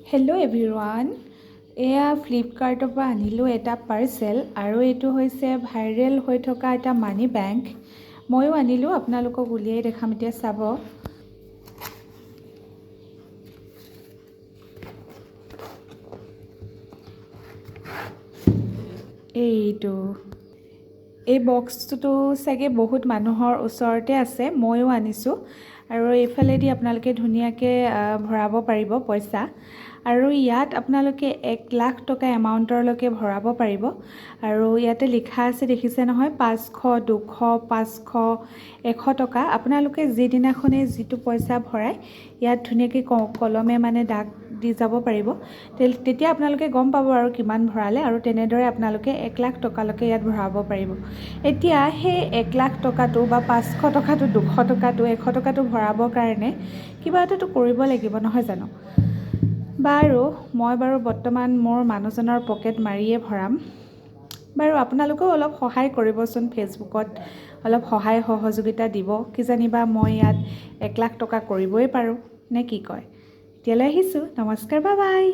Hello' everyone, এয়া ফ্লিপকাৰ্টৰ পৰা আনিলোঁ এটা পাৰ্চেল আৰু এইটো হৈছে ভাইৰেল হৈ থকা এটা মানি বেংক। ময়ো আনিলোঁ, আপোনালোকক উলিয়াই দেখাম এতিয়া চাব। এই বক্সটো চাগে বহুত মানুহৰ ওচৰতে আছে, ময়ো আনিছোঁ আৰু এইফালেদি আপোনালোকে ধুনীয়াকৈ ভৰাব পাৰিব পইচা। আৰু ইয়াত আপোনালোকে 1,00,000 টকা এমাউণ্টৰলৈকে ভৰাব পাৰিব। আৰু ইয়াতে লিখা আছে দেখিছে নহয়, 500, 200, 500, 100 টকা। আপোনালোকে যিদিনাখনে যিটো পইচা ভৰাই ইয়াত ধুনীয়াকৈ কলমে মানে দাগ দি যাব পাৰিব। তেতিয়া আপোনালোকে গম পাব আৰু কিমান ভৰালে, আৰু তেনেদৰে আপোনালোকে 1,00,000 টকালৈকে ইয়াত ভৰাব পাৰিব। এতিয়া সেই 1,00,000 টকাটো বা 500 টকাটো, 200 টকাটো, 100 টকাটো ভৰাবৰ কাৰণে কিবা এটাতো কৰিব লাগিব, নহয় জানো? বাৰু মই বৰ্তমান মোৰ মানুহজনৰ পকেট মাৰিয়ে ভৰাম। বাৰু আপোনালোকেও অলপ সহায় কৰিবচোন, ফেচবুকত অলপ সহায় সহযোগিতা দিব, কিজানিবা মই ইয়াত 1,00,000 টকা কৰিবই পাৰোঁ, নে কি কয়? এতিয়ালৈ আহিছোঁ, নমস্কাৰ, বাই বাই।